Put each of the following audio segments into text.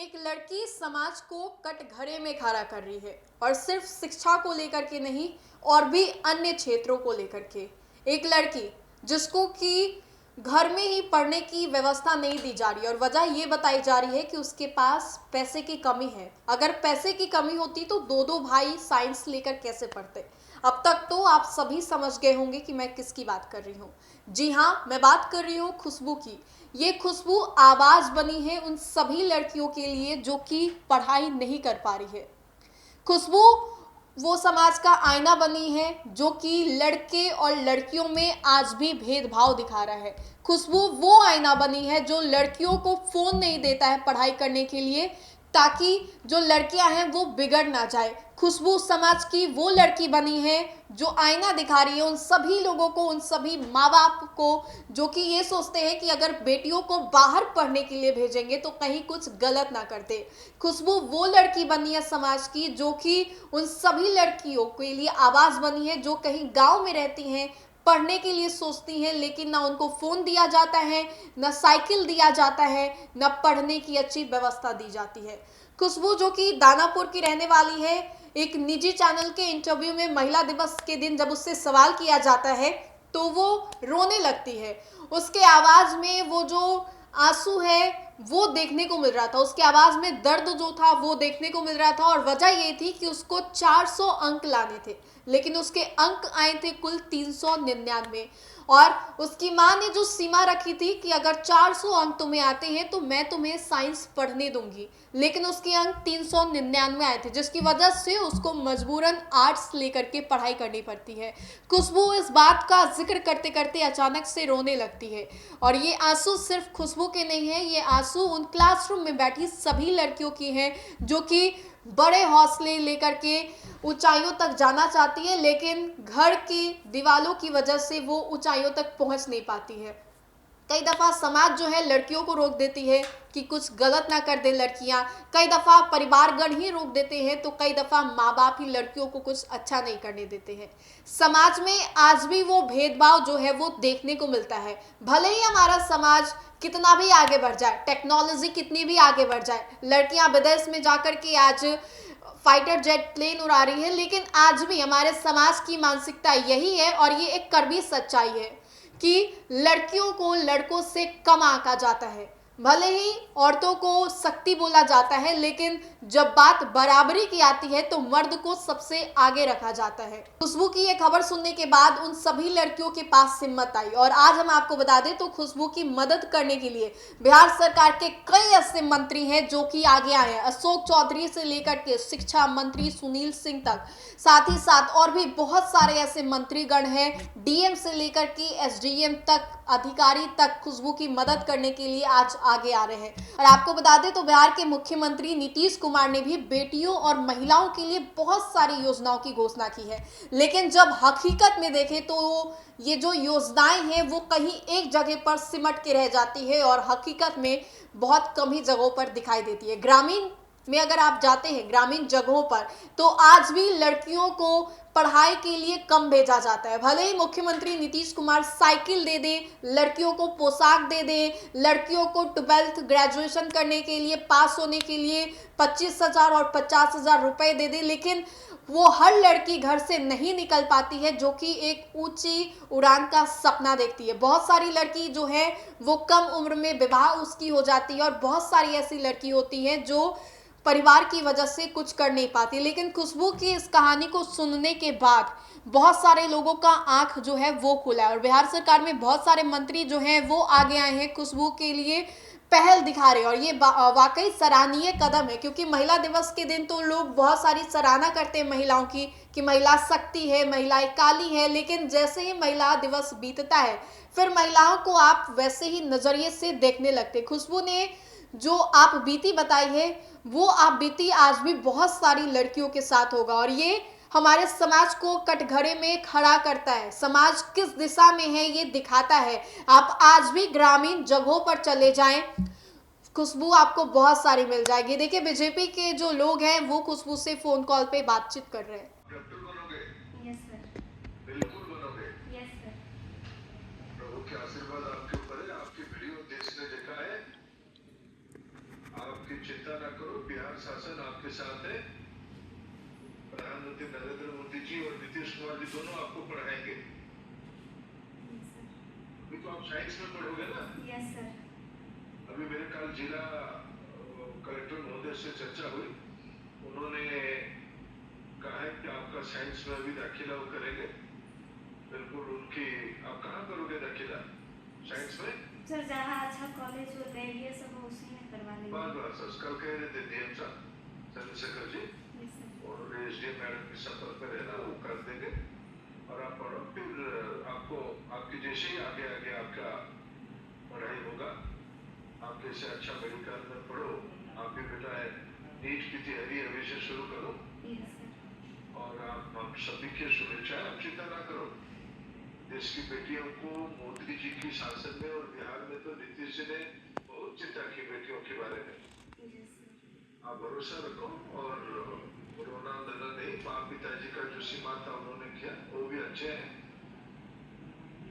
एक लड़की समाज को कटघरे में खड़ा कर रही है और सिर्फ शिक्षा को लेकर के नहीं और भी अन्य क्षेत्रों को लेकर के। एक लड़की जिसको कि घर में ही पढ़ने की व्यवस्था नहीं दी जा रही और वजह ये बताई जा रही है कि उसके पास पैसे की कमी है। अगर पैसे की कमी होती तो दो दो भाई साइंस लेकर कैसे पढ़ते। अब तक तो आप सभी समझ गए होंगे कि मैं किसकी बात कर रही हूँ। जी हाँ, मैं बात कर रही हूँ खुशबू की। ये खुशबू आवाज बनी है उन सभी लड़कियों के लिए जो कि पढ़ाई नहीं कर पा रही है। खुशबू वो समाज का आईना बनी है जो कि लड़के और लड़कियों में आज भी भेदभाव दिखा रहा है। खुशबू वो आईना बनी है जो लड़कियों को फोन नहीं देता है पढ़ाई करने के लिए, ताकि जो लड़कियां हैं वो बिगड़ ना जाए। खुशबू समाज की वो लड़की बनी है जो आईना दिखा रही है उन सभी लोगों को, उन सभी माँ बाप को जो कि ये सोचते हैं कि अगर बेटियों को बाहर पढ़ने के लिए भेजेंगे तो कहीं कुछ गलत ना कर दे। खुशबू वो लड़की बनी है समाज की जो कि उन सभी लड़कियों के लिए आवाज बनी है जो कहीं गांव में रहती हैं, पढ़ने के लिए सोचती हैं, लेकिन ना उनको फोन दिया जाता है, ना साइकिल दिया जाता है, ना पढ़ने की अच्छी व्यवस्था दी जाती है। खुशबू जो कि दानापुर की रहने वाली है, एक निजी चैनल के इंटरव्यू में महिला दिवस के दिन जब उससे सवाल किया जाता है तो वो रोने लगती है। उसके आवाज में वो जो आंसू है वो देखने को मिल रहा था, उसके आवाज में दर्द जो था वो देखने को मिल रहा था। और वजह ये थी कि उसको 400 अंक लाने थे, लेकिन उसके अंक आए थे कुल 399। और उसकी माँ ने जो सीमा रखी थी कि अगर 400 अंक तुम्हें आते हैं तो मैं तुम्हें साइंस पढ़ने दूंगी, लेकिन उसके अंक 399 आए थे, जिसकी वजह से उसको मजबूरन आर्ट्स लेकर के पढ़ाई करनी पड़ती है। खुशबू इस बात का जिक्र करते करते अचानक से रोने लगती है और ये आंसू सिर्फ खुशबू के नहीं है, ये आंसू उन क्लासरूम में बैठी सभी लड़कियों की हैं जो कि बड़े हौसले लेकर के ऊंचाइयों तक जाना चाहती है, लेकिन घर की दीवारों की वजह से वो ऊंचाइयों तक पहुंच नहीं पाती है। कई दफ़ा समाज जो है लड़कियों को रोक देती है कि कुछ गलत ना कर दे लड़कियां, कई दफ़ा परिवारगण ही रोक देते हैं, तो कई दफ़ा माँ बाप ही लड़कियों को कुछ अच्छा नहीं करने देते हैं। समाज में आज भी वो भेदभाव जो है वो देखने को मिलता है। भले ही हमारा समाज कितना भी आगे बढ़ जाए, टेक्नोलॉजी कितनी भी आगे बढ़ जाए, लड़कियां विदेश में जाकर के आज फाइटर जेट प्लेन उड़ा रही है, लेकिन आज भी हमारे समाज की मानसिकता यही है और ये एक कड़वी सच्चाई है कि लड़कियों को लड़कों से कम आंका जाता है। भले ही औरतों को शक्ति बोला जाता है, लेकिन जब बात बराबरी की आती है तो मर्द को सबसे आगे रखा जाता है। खुशबू की ये खबर सुनने के बाद उन सभी लड़कियों के पास हिम्मत आई और आज हम आपको बता दें तो खुशबू की मदद करने के लिए बिहार सरकार के कई ऐसे मंत्री हैं जो कि आगे आए हैं। अशोक चौधरी से लेकर के शिक्षा मंत्री सुनील सिंह तक, साथ ही साथ और भी बहुत सारे ऐसे मंत्रीगण हैं, डीएम से लेकर के एसडीएम तक, अधिकारी तक खुशबू की मदद करने के लिए आज आगे आ रहे हैं। और आपको बता दें तो बिहार के मुख्यमंत्री नीतीश कुमार ने भी बेटियों और महिलाओं के लिए बहुत सारी योजनाओं की घोषणा की है, लेकिन जब हकीकत में देखें तो ये जो योजनाएं हैं वो कहीं एक जगह पर सिमट के रह जाती है और हकीकत में बहुत कम ही जगहों पर दिखाई देती है। ग्रामीण में अगर आप जाते हैं ग्रामीण जगहों पर तो आज भी लड़कियों को पढ़ाई के लिए कम भेजा जाता है। भले ही मुख्यमंत्री नीतीश कुमार साइकिल दे दे, लड़कियों को पोशाक दे दे, लड़कियों को 12th ग्रेजुएशन करने के लिए, पास होने के लिए 25,000 और 50,000 रुपए दे दे, लेकिन वो हर लड़की घर से नहीं निकल पाती है जो कि एक ऊंची उड़ान का सपना देखती है। बहुत सारी लड़की जो है वो कम उम्र में विवाह उसकी हो जाती है और बहुत सारी ऐसी लड़की होती हैं जो परिवार की वजह से कुछ कर नहीं पाती। लेकिन खुशबू की इस कहानी को सुनने के बाद बहुत सारे लोगों का आंख जो है वो खुला है और बिहार सरकार में बहुत सारे मंत्री जो हैं वो आगे आए हैं खुशबू के लिए पहल दिखा रहे हैं और ये वाकई सराहनीय कदम है, क्योंकि महिला दिवस के दिन तो लोग बहुत सारी सराहना करते हैं महिलाओं की कि महिला शक्ति है, महिलाएं काली है, लेकिन जैसे ही महिला दिवस बीतता है फिर महिलाओं को आप वैसे ही नजरिए से देखने लगते। खुशबू ने जो आप बीती बताई है वो आप बीती आज भी बहुत सारी लड़कियों के साथ होगा और ये हमारे समाज को कटघरे में खड़ा करता है। समाज किस दिशा में है ये दिखाता है। आप आज भी ग्रामीण जगहों पर चले जाएं, खुशबू आपको बहुत सारी मिल जाएगी। देखिए बीजेपी के जो लोग हैं वो खुशबू से फोन कॉल पे बातचीत कर रहे हैं। यस सर, बिल्कुल बनोगे। यस सर, प्रभु के आशीर्वाद आपके ऊपर है, आपकी वीडियो देश ने देखा है, आपकी चिंता न करो। बिहार शासन आपके साथ है। प्रधानमंत्री नरेंद्र मोदी जी और नीतीश कुमार जी दोनों आपको पढ़ाएंगे। अभी तो आप साइंस में पढ़ोगे ना? Yes sir. अभी मेरे कल जिला कलेक्टर महोदय से चर्चा हुई। उन्होंने कहा है कि आपका साइंस में अभी दाखिला वो करेंगे। बिल्कुल उनकी। आप कहाँ करोगे दाखिला साइंस में? सर जहाँ अच्छा कॉलेज होता है ये सब उसी में करवा लेंगे। बस कल कह रहे थे डीएम साहब चंद्रशेखर जी यस सर। और एसडीएम मैडम के संपर्क में रहना, वो कर देंगे और आप पढ़ो। फिर आपको आपकी जैसे ही आगे आगे आपका पढ़ाई होगा, आप जैसे अच्छा मेडिकल में पढ़ो। आप भी बेटा है नीट की तैयारी अभी से शुरू करो यस सर। और आप सभी की शुभेच्छाएं। आप चिंता ना करो। देश की बेटियों को मोदी जी की शासन में और बिहार में तो नीतीश जी ने बहुत चिंता की बेटियों के बारे में। Yes sir. आप भरोसा रखो और रोना धना नहीं। माँ पिताजी का जो सीमा था उन्होंने किया, वो भी अच्छे हैं।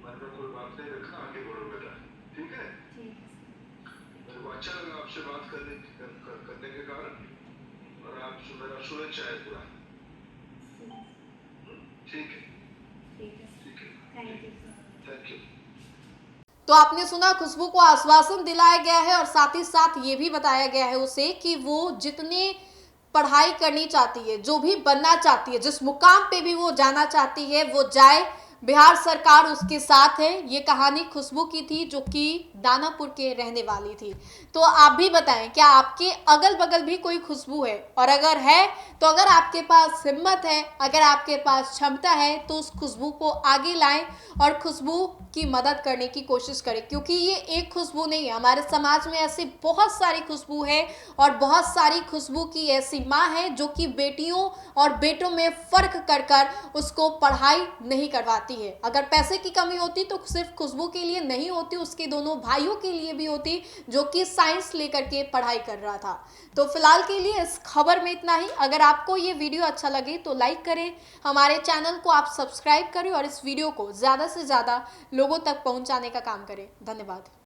मन में कोई बात नहीं रखना, आगे बढ़ो बेटा। ठीक है? ठीक है सर। मेरे को अच्छा लगा आपसे बात करने के कारण और आप मेरा शुभेच्छा है पूरा। ठीक है, ठीक है सर। ठीक है, thank you sir. Thank you. तो आपने सुना, खुशबू को आश्वासन दिलाया गया है और साथ ही साथ ये भी बताया गया है उसे कि वो जितने पढ़ाई करनी चाहती है, जो भी बनना चाहती है, जिस मुकाम पे भी वो जाना चाहती है वो जाए। बिहार सरकार उसके साथ है। ये कहानी खुशबू की थी जो कि दानापुर के रहने वाली थी। तो आप भी बताएं, क्या आपके अगल बगल भी कोई खुशबू है? और अगर है तो अगर आपके पास हिम्मत है, अगर आपके पास क्षमता है तो उस खुशबू को आगे लाएं और खुशबू की मदद करने की कोशिश करें, क्योंकि ये एक खुशबू नहीं है। हमारे समाज में ऐसी बहुत सारी खुशबू है और बहुत सारी खुशबू की ऐसी माँ है जो कि बेटियों और बेटों में फर्क कर कर उसको पढ़ाई नहीं करवाती है। अगर पैसे की कमी होती तो सिर्फ खुशबू के लिए नहीं होती, उसके दोनों भाइयों के लिए भी होती जो कि साइंस लेकर के पढ़ाई कर रहा था। तो फिलहाल के लिए इस खबर में इतना ही। अगर आपको ये वीडियो अच्छा लगे तो लाइक करें, हमारे चैनल को आप सब्सक्राइब करें और इस वीडियो को ज़्यादा से ज़्यादा लोगों तक पहुंचाने का काम करें। धन्यवाद।